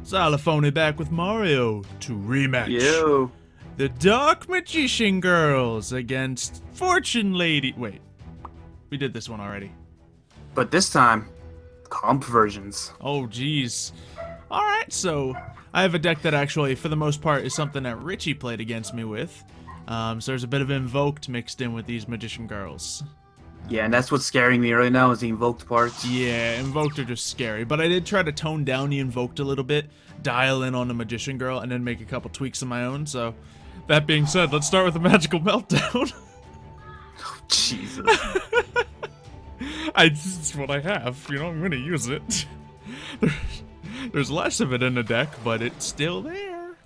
Xylophoney back with Mario to rematch. Yo. The Dark Magician Girls against Fortune Lady. Wait, we did this one already. But this time, comp versions. Oh, geez. All right, so I have a deck that actually, for the most part, is something that Richie played against me with. So there's a bit of Invoked mixed in with these Magician Girls. Yeah, and that's what's scaring me right now is the Invoked parts. Yeah, Invoked are just scary, but I did try to tone down the Invoked a little bit, dial in on the Magician Girl, and then make a couple tweaks of my own, so... That being said, let's start with the Magical Meltdown. Oh, Jesus. It's what I have, you know, I'm gonna use it. There's less of it in the deck, but it's still there.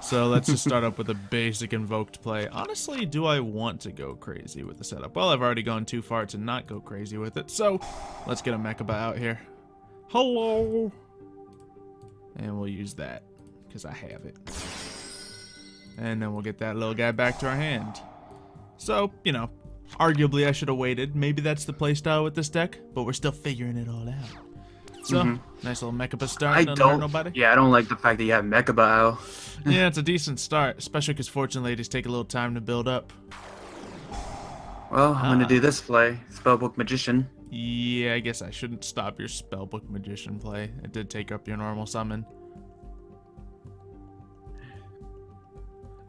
So let's just start up with a basic Invoked play. Honestly, do I want to go crazy with the setup? Well, I've already gone too far to not go crazy with it, so let's get a Mechaba out here. Hello! And we'll use that, because I have it. And then we'll get that little guy back to our hand. So, you know, arguably I should have waited. Maybe that's the playstyle with this deck, but we're still figuring it all out. So, nice little Mechaba start. Doesn't hurt nobody. Yeah, I don't like the fact that you have Mechaba out. Yeah, it's a decent start, especially because Fortune Ladies take a little time to build up. Well, I'm gonna do this play. Spellbook Magician. Yeah, I guess I shouldn't stop your Spellbook Magician play. It did take up your normal summon.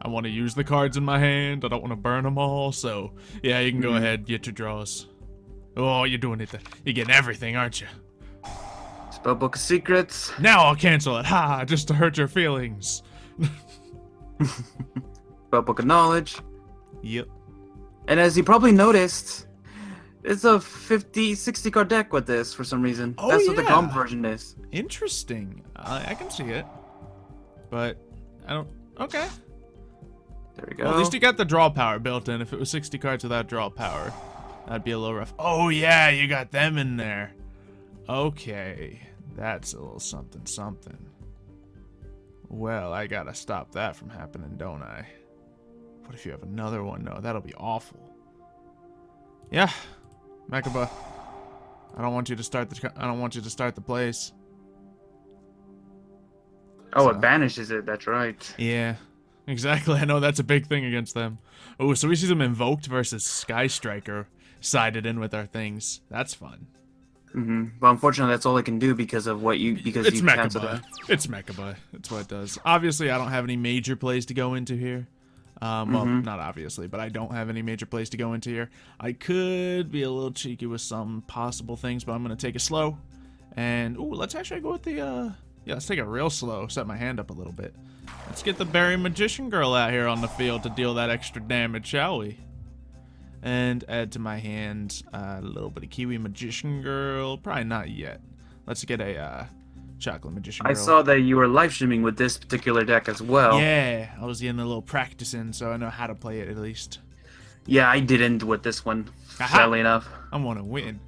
I want to use the cards in my hand. I don't want to burn them all, so yeah, you can go ahead, get your draws. Oh, you're doing it. You're getting everything, aren't you? Spellbook of Secrets. Now I'll cancel it. Ha! Just to hurt your feelings. Spellbook of Knowledge. Yep. And as you probably noticed, it's a 60 card deck with this for some reason. Oh, that's what the yeah. comp version is. Interesting. I can see it. But I don't... Okay. There we go. Well, at least you got the draw power built in. If it was 60 cards without draw power, that'd be a little rough. Oh, yeah, you got them in there. Okay. That's a little something something. Well, I gotta stop that from happening, don't I? What if you have another one? No, that'll be awful. Yeah, Mechaba. I don't want you to start the plays. Oh, So. it banishes it. That's right. Yeah, exactly. I know that's a big thing against them. Oh, so we see some Invoked versus Sky Striker sided in with our things. That's fun. But unfortunately, that's all I can do because of what you It's canceled Mechaba. it. It's Mechaba. That's what it does. Obviously, I don't have any major plays to go into here. Well, not obviously, but I don't have any major plays to go into here. I could be a little cheeky with some possible things, but I'm going to take it slow. And, ooh, let's actually go with the, yeah, let's take it real slow. Set my hand up a little bit. Let's get the Berry Magician Girl out here on the field to deal that extra damage, shall we? And add to my hand a little bit of Kiwi Magician Girl. Probably not yet. Let's get a Chocolate Magician Girl. I saw that you were live streaming with this particular deck as well. Yeah, I was getting a little practicing, so I know how to play it at least. Yeah, I didn't with this one, Aha! sadly enough. I want to win.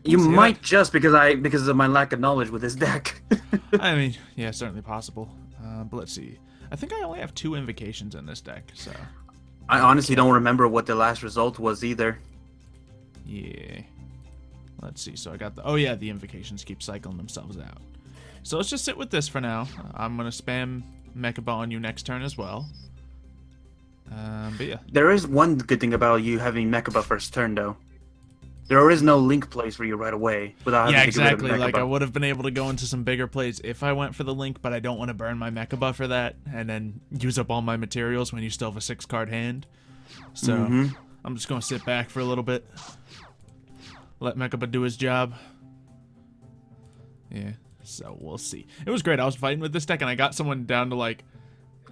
You See might that? just because of my lack of knowledge with this deck. I mean, yeah, certainly possible. But let's see. I think I only have 2 invocations in this deck, so... I honestly don't remember what the last result was either. Yeah. Let's see. So I got the... Oh, yeah, the invocations keep cycling themselves out. So let's just sit with this for now. I'm going to spam Mechaba on you next turn as well. But yeah. There is one good thing about you having Mechaba first turn, though. There is no link plays for you right away without having to get rid of exactly. Like, I Mechaba. would have been able to go into some bigger plays if I went for the link, but I don't want to burn my Mechaba for that and then use up all my materials when you still have a 6-card hand. So, I'm just going to sit back for a little bit. Let Mechaba do his job. Yeah, so we'll see. It was great. I was fighting with this deck, and I got someone down to, like,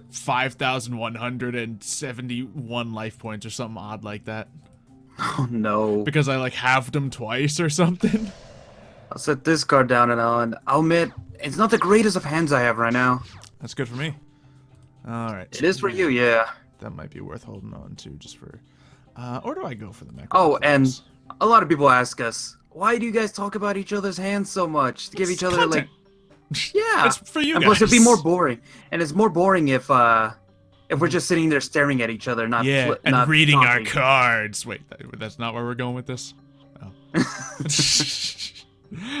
5,171 life points or something odd like that. Oh, no. Because I, like, halved them twice or something. I'll set this card down and I'll admit, it's not the greatest of hands I have right now. That's good for me. Alright. It is for you, yeah. That might be worth holding on to just for... or do I go for the Mechaba? Oh, and a lot of people ask us, why do you guys talk about each other's hands so much? To give each other, content. like... Yeah. It's for you and guys. plus, it'd be more boring. And it's more boring if we're just sitting there staring at each other, not and reading our talking. cards. Wait, that's not where we're going with this? Oh.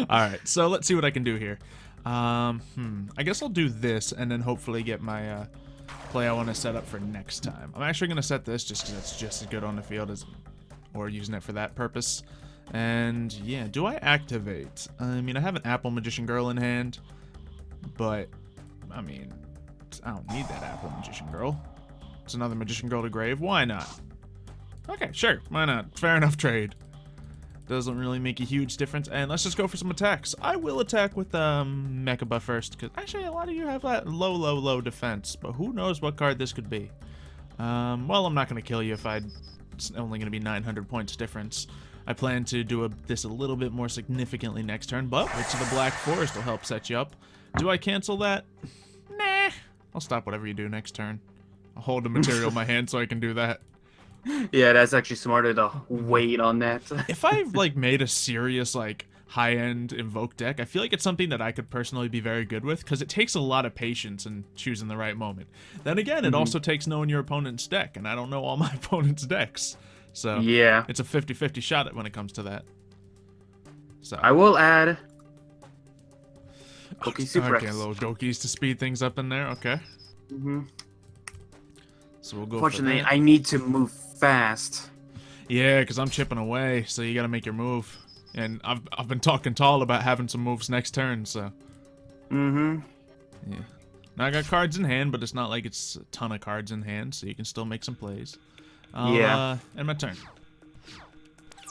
Alright, so let's see what I can do here. I guess I'll do this and then hopefully get my play I want to set up for next time. I'm actually gonna set this just because it's just as good on the field as, or using it for that purpose. And yeah, do I activate? I mean, I have an Apple Magician Girl in hand, but I mean, I don't need that Apple Magician Girl. It's another Magician Girl to grave. Why not? Okay, sure, why not? Fair enough trade. Doesn't really make a huge difference. And let's just go for some attacks. I will attack with Mechaba first, because actually a lot of you have that low defense, but who knows what card this could be. Well, I'm not going to kill you if it's only going to be 900 points difference. I plan to do this a little bit more significantly next turn, but Wits of the Black Forest will help set you up. Do I cancel that? Nah. I'll stop whatever you do next turn. I'll hold the material in my hand so I can do that. Yeah, that's actually smarter to wait on that. If I've like made a serious like high-end Invoked deck, I feel like it's something that I could personally be very good with because it takes a lot of patience and choosing the right moment. Then again, it also takes knowing your opponent's deck, and I don't know all my opponent's decks. So yeah, it's a 50-50 shot at when it comes to that. So I will add Goki Super okay, little Gokis to speed things up in there. Okay. So we'll go. Fortunately, I need to move fast. Yeah, because I'm chipping away, so you got to make your move. And I've been talking tall about having some moves next turn, so. Yeah. Now I got cards in hand, but it's not like it's a ton of cards in hand, so you can still make some plays. Yeah. And my turn.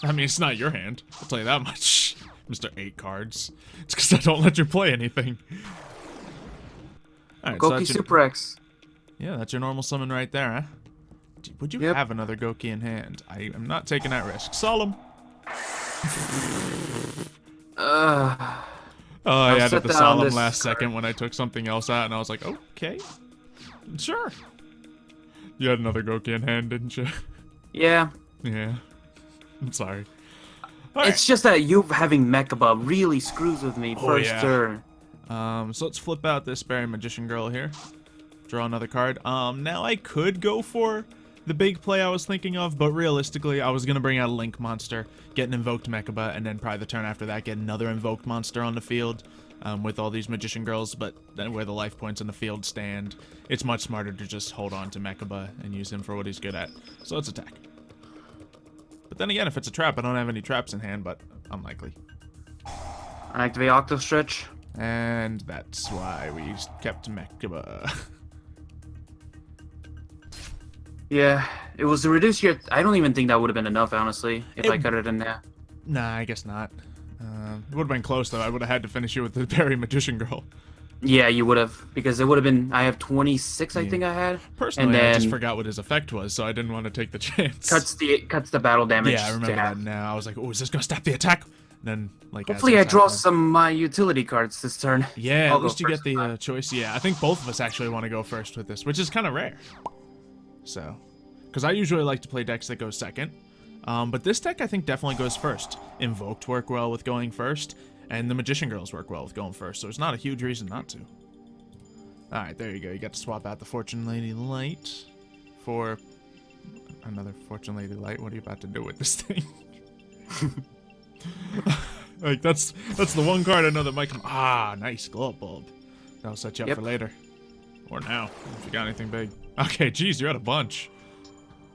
I mean, it's not your hand. I'll tell you that much, Mr. 8 cards. It's because I don't let you play anything. All right, Goki Super X. Yeah, that's your normal summon right there, huh? Would you have another Goki in hand? I am not taking that risk. Solemn. Oh, I added the Solemn last second when I took something else out, and I was like, okay, sure. You had another Goki in hand, didn't you? Yeah. Yeah. I'm sorry. It's just that you having Mechaba really screws with me first turn. So let's flip out this Berry Magician Girl here. Draw another card. Now I could go for the big play I was thinking of, but realistically, I was going to bring out a Link monster, get an Invoked Mechaba, and then probably the turn after that, get another Invoked monster on the field with all these Magician Girls, but then where the life points in the field stand, it's much smarter to just hold on to Mechaba and use him for what he's good at. So let's attack. But then again, if it's a trap, I don't have any traps in hand, but unlikely. Activate Octo Stretch. And that's why we kept Mechaba. Yeah, it was to reduce your... I don't even think that would have been enough, honestly, if I cut it in there. Nah, I guess not. It would have been close, though. I would have had to finish you with the Berry Magician Girl. Yeah, you would have, because it would have been... I have 26, I think I had. Personally, I just forgot what his effect was, so I didn't want to take the chance. Cuts the battle damage. Yeah, I remember that now. I was like, oh, is this going to stop the attack? Then, like, hopefully I draw some utility cards this turn. Yeah, at least you get the choice. Yeah, I think both of us actually want to go first with this, which is kind of rare. So, because I usually like to play decks that go second. But this deck, I think, definitely goes first. Invoked work well with going first, and the Magician Girls work well with going first, so it's not a huge reason not to. Alright, there you go. You got to swap out the Fortune Lady Light for another Fortune Lady Light. What are you about to do with this thing? Like, that's the one card I know that might come... Ah, nice. Glow Up Bulb. That'll set you up for later. Or now, if you got anything big. Okay, geez, you're at a bunch.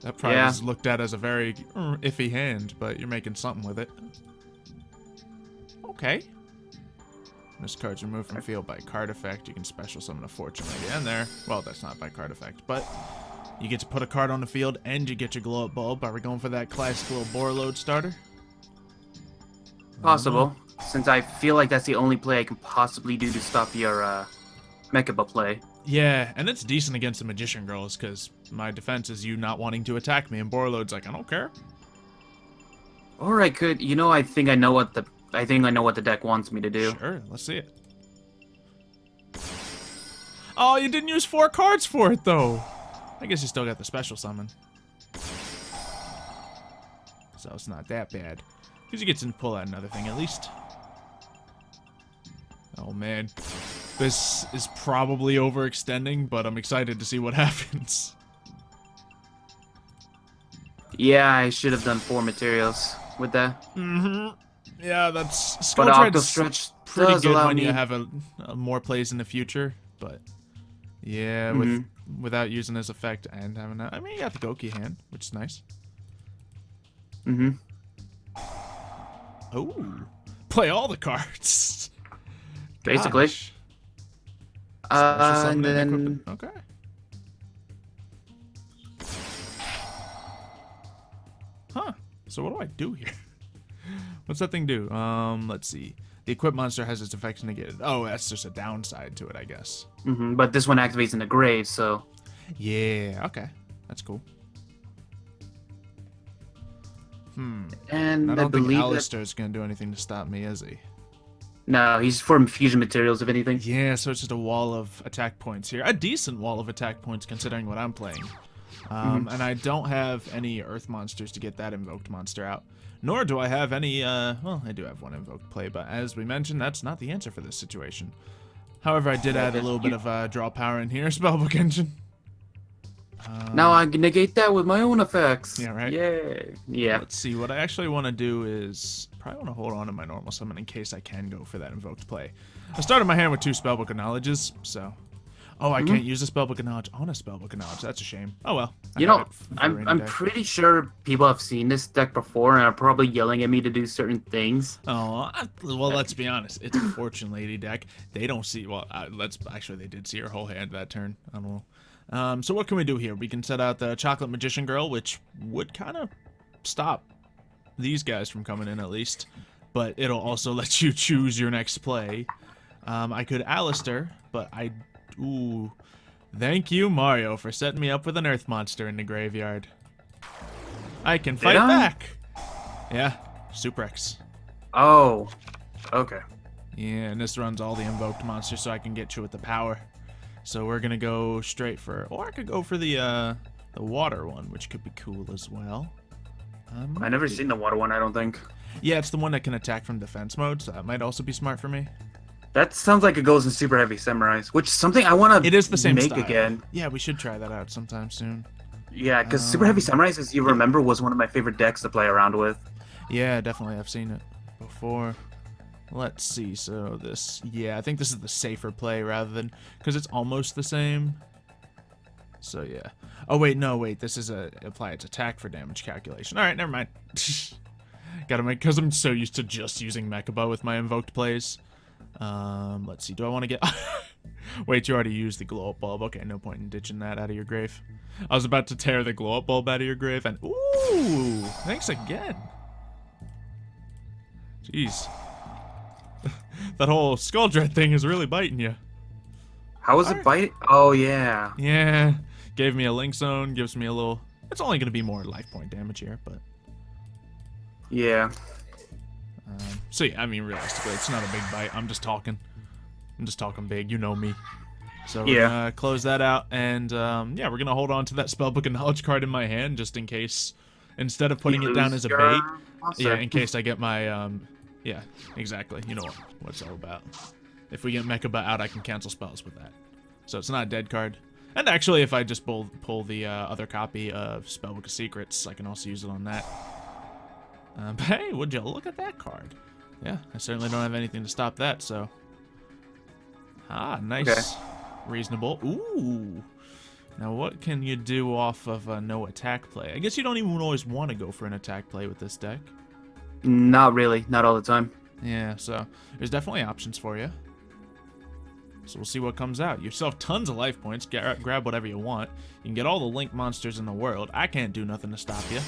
That probably is looked at as a very iffy hand, but you're making something with it. Okay. This card's removed from field by card effect. You can special summon a Fortune Lady in there. Well, that's not by card effect, but you get to put a card on the field and you get your Glow Up Bulb. Are we going for that classic little Boar Load starter? Possible, since I feel like that's the only play I can possibly do to stop your Mechaba play. Yeah, and it's decent against the Magician Girls, because my defense is you not wanting to attack me, and Borload's like, I don't care. Or I could, you know, I think I know what the deck wants me to do. Sure, let's see it. Oh, you didn't use 4 cards for it, though. I guess you still got the special summon. So it's not that bad. Because you get to pull out another thing, at least. Oh, man. This is probably overextending, but I'm excited to see what happens. Yeah, I should have done 4 materials with that. Yeah, that's... But Octo Stretch pretty does good allow when me. you have a more plays in the future, but yeah, without using his effect and having that. I mean, you got the Goki hand, which is nice. Oh, play all the cards. Basically. Gosh. Special summon And and then equip it. Okay. Huh. So what do I do here? What's that thing do? Let's see. The equipped monster has its effects negated. Oh, that's just a downside to it, I guess. but this one activates in the grave, so Yeah, okay. That's cool. and I I don't think believe that Alistair's gonna do anything to stop me, is he? no, he's for fusion materials if anything. Yeah, so it's just a wall of attack points here. A decent wall of attack points considering what I'm playing. And I don't have any earth monsters to get that invoked monster out. Nor do I have any, well, I do have one invoked play, but as we mentioned, that's not the answer for this situation. However, I did add a little bit of draw power in here, Spellbook Engine. Now I can negate that with my own effects. Yeah, right? Yay. Yeah. Let's see, what I actually want to do is probably want to hold on to my normal summon in case I can go for that invoked play. I started my hand with 2 Spellbook of Knowledges, so... Oh, I can't use a Spellbook of Knowledge on a Spellbook of Knowledge. That's a shame. Oh well. You know, I'm pretty sure people have seen this deck before and are probably yelling at me to do certain things. Oh, well, let's be honest. It's a Fortune Lady deck. They don't see... Well, actually, they did see her whole hand that turn. I don't know. So what can we do here? We can set out the Chocolate Magician Girl, which would kind of stop these guys from coming in at least. But it'll also let you choose your next play. I could Alistair, but I... Ooh. Thank you, Mario, for setting me up with an earth monster in the graveyard. I can fight back! Yeah, Super X. Oh, okay. Yeah, and this runs all the invoked monsters so I can get you with the power. So we're gonna go straight for... Or I could go for the water one, which could be cool as well. I've never seen the water one, I don't think. Yeah, it's the one that can attack from defense mode, so that might also be smart for me. That sounds like it goes in Super Heavy Samurais, which is something I want to It is the same make style. again. Yeah, we should try that out sometime soon. Yeah, because Super Heavy Samurais, as you remember, was one of my favorite decks to play around with. Yeah, definitely. I've seen it before. Let's see. So this... Yeah, I think this is the safer play rather than... Because it's almost the same. So, yeah. Oh, wait. No, wait. This is apply its attack for damage calculation. All right, never mind. Gotta make... Because I'm so used to just using Mechaba with my invoked plays. Let's see. Do I want to get... Wait, you already used the glow-up bulb. Okay, no point in ditching that out of your grave. I was about to tear the glow-up bulb out of your grave and... Ooh! Thanks again. Jeez. That whole Skull Dread thing is really biting you. How was it biting? Oh, yeah. Yeah. Gave me a Link Zone. Gives me a little... It's only going to be more life point damage here, but... Yeah. So yeah, I mean, realistically, it's not a big bite. I'm just talking big. You know me. So we're gonna close that out, and yeah, we're gonna hold on to that Spellbook of Knowledge card in my hand just in case, instead of putting it down as a bait. Yeah, in case I get my yeah, exactly. You know what it's all about. If we get Mechaba out, I can cancel spells with that. So it's not a dead card. And actually, if I just pull the other copy of Spellbook of Secrets, I can also use it on that. But hey, would you look at that card? Yeah, I certainly don't have anything to stop that, so... Ah, nice. Okay. Reasonable. Ooh. Now, what can you do off of a no attack play? I guess you don't even always want to go for an attack play with this deck. Not really. Not all the time. Yeah, so there's definitely options for you. So we'll see what comes out. You still have tons of life points. Grab whatever you want. You can get all the Link monsters in the world. I can't do nothing to stop you.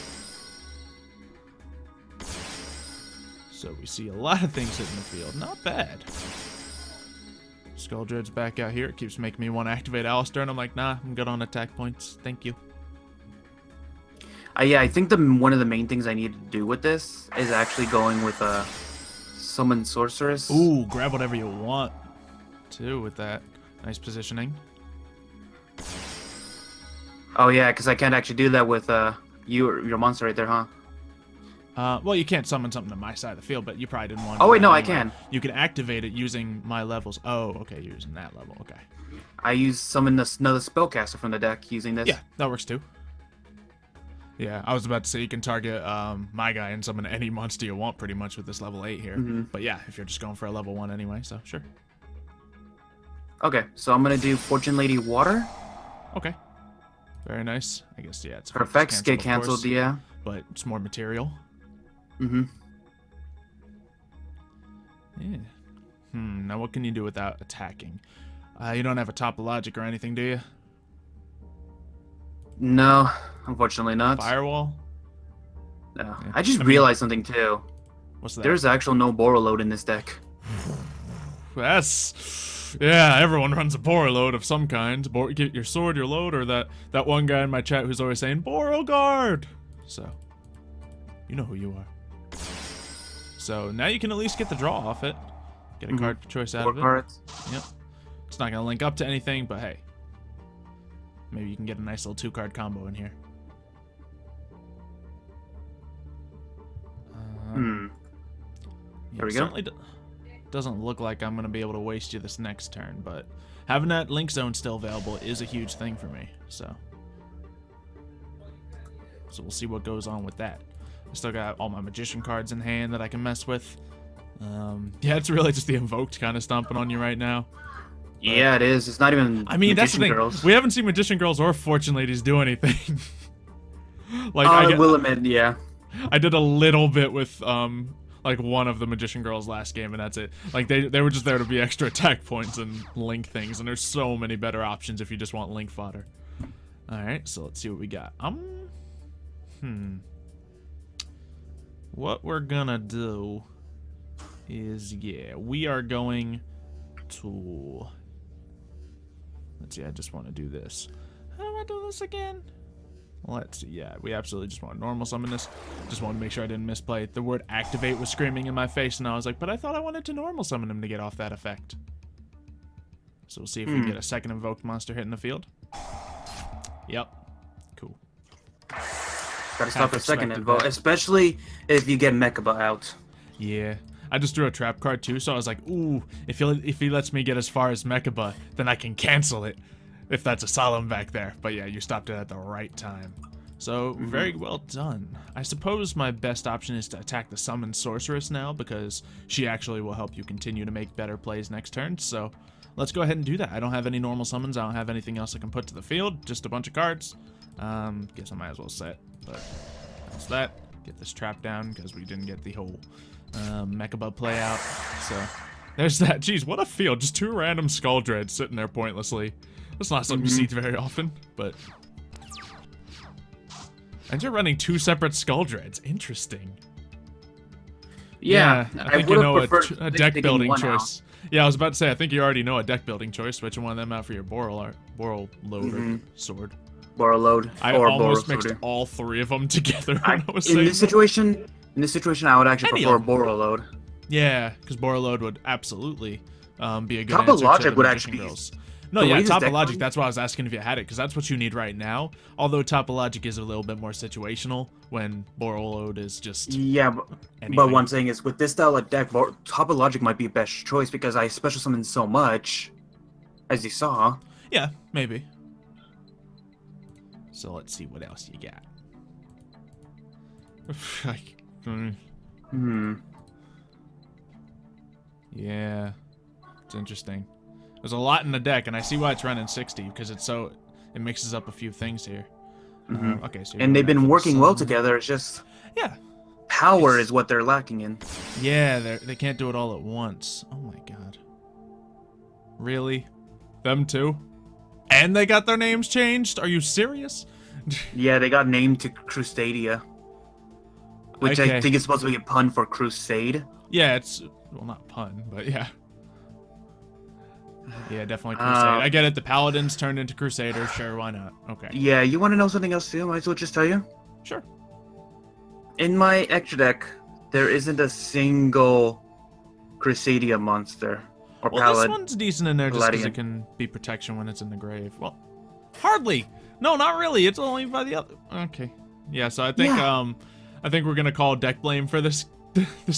So we see a lot of things hitting the field. Not bad. Skull Dread's back out here. It keeps making me want to activate Alistair, and I'm like, nah, I'm good on attack points. Thank you. Yeah, I think one of the main things I need to do with this is actually going with a Summon Sorceress. Ooh, grab whatever you want, too, with that. Nice positioning. Oh, yeah, because I can't actually do that with your monster right there, huh? Well, you can't summon something to my side of the field, but you probably didn't want to. Oh, wait, no, I can. You can activate it using my levels. Oh, okay, you're using that level. Okay. I summon another spellcaster from the deck using this. Yeah, that works too. Yeah, I was about to say you can target my guy and summon any monster you want pretty much with this level 8 here. But yeah, if you're just going for a level 1 anyway, so sure. Okay, so I'm gonna do Fortune Lady Water. Okay. Very nice. I guess, yeah, it's Her effects get canceled, yeah. But it's more material. Mm-hmm. Yeah. Now what can you do without attacking? You don't have a topologic or anything, do you? No, unfortunately not. Firewall? No. Yeah. I just realized something too. What's that? There's actual no Boro load in this deck. Yeah, everyone runs a Boro load of some kind. Get your sword, your load, or that one guy in my chat who's always saying, Boro guard! So, you know who you are. So, now you can at least get the draw off it. Get a card choice out of it. Cards. Yep. It's not going to link up to anything, but hey. Maybe you can get a nice little 2-card combo in here. There we go. Doesn't look like I'm going to be able to waste you this next turn, but having that link zone still available is a huge thing for me, so we'll see what goes on with that. I still got all my magician cards in hand that I can mess with. Yeah, it's really just the Invoked kind of stomping on you right now. But, yeah, it is. It's not even. I mean, that's the thing. Girls. We haven't seen Magician Girls or Fortune Ladies do anything. Like, I will admit, yeah. I did a little bit with like one of the Magician Girls last game, and that's it. Like they were just there to be extra attack points and link things, and there's so many better options if you just want link fodder. All right, so let's see what we got. What we're gonna do is, yeah, we are going to. Let's see. I just want to do this. How do I do this again? Let's see. Yeah, we absolutely just want to normal summon this. Just wanted to make sure I didn't misplay. The word activate was screaming in my face, and I was like, but I thought I wanted to normal summon him to get off that effect. So we'll see if we can get a second invoked monster hitting the field. Yep. Cool. Gotta stop for a second invoke, especially if you get Mechaba out. Yeah. I just drew a trap card too, so I was like, ooh, if he lets me get as far as Mechaba, then I can cancel it. If that's a solemn back there. But yeah, you stopped it at the right time. So, very well done. I suppose my best option is to attack the summoned sorceress now, because she actually will help you continue to make better plays next turn. So, let's go ahead and do that. I don't have any normal summons. I don't have anything else I can put to the field. Just a bunch of cards. Guess I might as well set. But that's that. Get this trap down, because we didn't get the whole Mechaba play out. So, there's that. Jeez, what a field. Just 2 random Skull Dreads sitting there pointlessly. That's not something you see very often, but... And you're running 2 separate Skull Dreads. Interesting. Yeah, I think you know a deck building choice. Yeah, I was about to say, I think you already know a deck building choice, switching one of them out for your Boral load or sword. Boro load. I almost mixed all 3 of them together when I was saying in this situation, I would actually prefer Boro load. Yeah, because Boro load would absolutely be a good Top answer Logic to the would Magician actually be... Girls. No, yeah, Topologic, that's why I was asking if you had it, because that's what you need right now. Although Topologic is a little bit more situational when Boroload is just yeah, but what I'm saying is, with this style of deck, Topologic might be best choice, because I special summon so much, as you saw. Yeah, maybe. So let's see what else you got. Yeah, it's interesting. There's a lot in the deck, and I see why it's running 60, because it mixes up a few things here. Okay, so and they've been working well together. It's just power is what they're lacking in. Yeah, they can't do it all at once. Oh my god. Really? Them too? And they got their names changed? Are you serious? Yeah, they got named to Crusadia, which I think is supposed to be a pun for crusade. Yeah, it's well, not pun, but yeah. Yeah, definitely Crusade. I get it. The Paladins turned into Crusaders. Sure, why not? Okay. Yeah, you want to know something else too? Might as well just tell you. Sure. In my extra deck, there isn't a single Crusadia monster or Paladin. This one's decent in there just because it can be protection when it's in the grave. Well, hardly. No, not really. It's only by the other. Okay. Yeah. So I think I think we're gonna call deck blame for this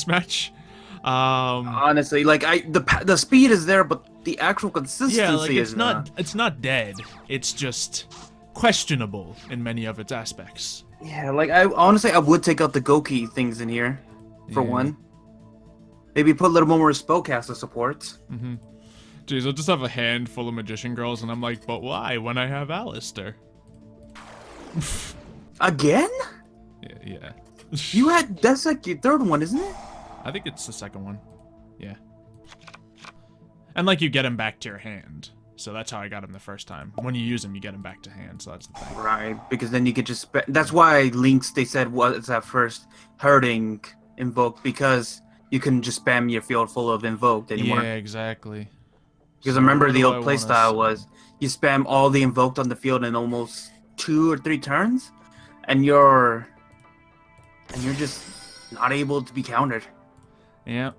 match. Honestly, like the speed is there, but the actual consistency it's is not. It's not dead. It's just questionable in many of its aspects. Yeah, like I honestly I would take out the Goki things in here, for Yeah. one. Maybe put a little more spellcaster support. Mm-hmm. Jeez, I'll just have a handful of magician girls, and I'm like, but why when I have Alistair? Again? Yeah. You had that's like your third one, isn't it? I think it's the second one. Yeah. And like you get him back to your hand. So that's how I got him the first time. When you use him, you get him back to hand, so that's the thing. Right, because then you could just that's why Links they said was at first hurting Invoked, because you couldn't just spam your field full of Invoked anymore. Yeah, exactly. Because So remember what the do I old wanna playstyle see? was you spam all the Invoked on the field in almost 2 or 3 turns, and you're just not able to be countered. Yep.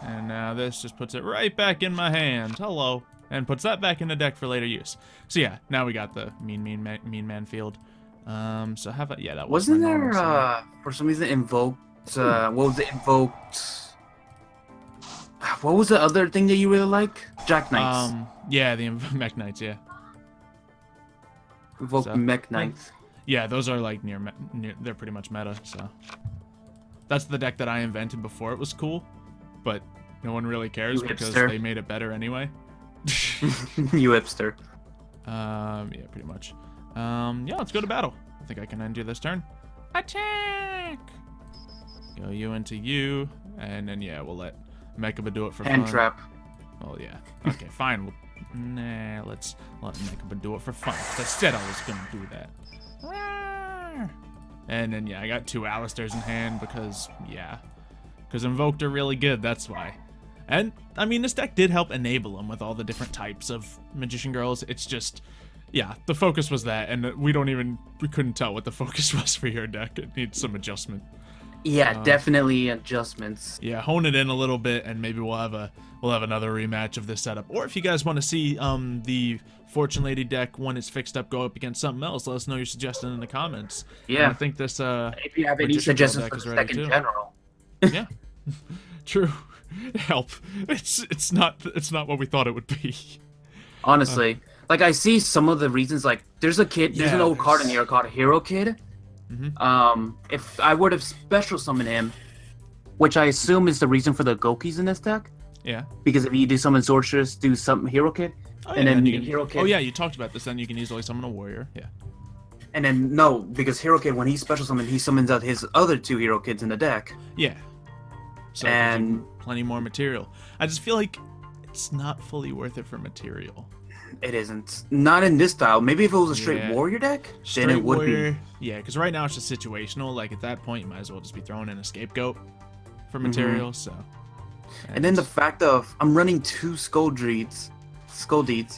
And now this just puts it right back in my hand. Hello. And puts that back in the deck for later use. So yeah, now we got the mean man field. So how about, yeah, that was Wasn't my there normal setup. for some reason Invoked what was it, Invoked, what was the other thing that you really like? Jack Knights. Yeah, the Mech Knights, yeah. Invoked so- Mech Knights. Yeah, those are like near, they're pretty much meta, so. That's the deck that I invented before it was cool, but no one really cares You because hipster. they made it better anyway. You hipster. Yeah, pretty much. Yeah, let's go to battle. I think I can undo this turn. Attack! Go you into you, and then yeah, we'll let Mechaba do it for Hand fun. trap. Oh yeah. Okay, fine. Let's let Mechaba do it for fun. 'Cause I said I was gonna do that. Rawr! And then yeah, I got 2 Alistairs in hand because Invoked are really good. That's why. And I mean, this deck did help enable them with all the different types of magician girls. It's just, yeah, the focus was that, and we couldn't tell what the focus was for your deck. It needs some adjustment. Yeah, definitely adjustments. Yeah, hone it in a little bit, and maybe we'll have another rematch of this setup. Or if you guys want to see the Fortune Lady deck when it's fixed up go up against something else, let us know your suggestion in the comments. Yeah. And I think this If you have any Magician Girl suggestions deck for is the ready deck in too. general. Yeah, true. Help. It's not what we thought it would be. Honestly, like I see some of the reasons. Like there's Yeah, an old card in there's- here called Hero Kid. If I would have special summoned him, which I assume is the reason for the Gokis in this deck, Yeah. because if you do summon Sorceress, do some Hero Kid, Oh, and yeah, then you you can, Hero Kid. oh yeah, you talked about this. Then you can easily summon a warrior. Yeah. And then no, because Hero Kid when he special summons, he summons out his other 2 Hero Kids in the deck. Yeah. So it gives you And plenty more material. I just feel like it's not fully worth it for material. it isn't. Not in this style. Maybe if it was a straight Yeah. warrior deck, Straight then it would warrior, be. yeah, because right now it's just situational. Like at that point, you might as well just be throwing in a scapegoat for material. So. And then the fact of I'm running 2 Skull Deeds.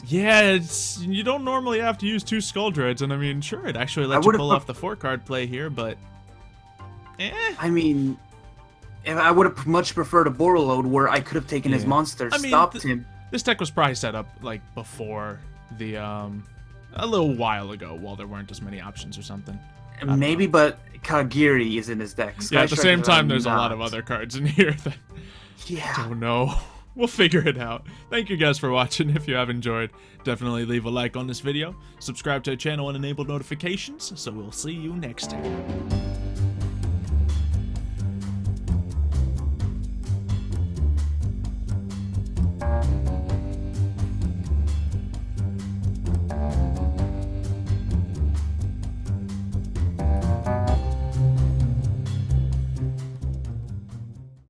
Yeah, you don't normally have to use 2 Skull Dreads, and I mean, sure, it actually lets you would've pull pref- off the 4-card play here, but I mean, if I would have much preferred a Borreload where I could have taken his Yeah. monster, I mean, stopped him. this deck was probably set up like before the a little while ago, while there weren't as many options or something. Maybe, but Kagiri is in his deck. Yeah, at the Sky same Strikers time, are there's a lot of not. other cards in here that Yeah. don't know. We'll figure it out. Thank you guys for watching. If you have enjoyed, definitely leave a like on this video. Subscribe to our channel and enable notifications, so we'll see you next time.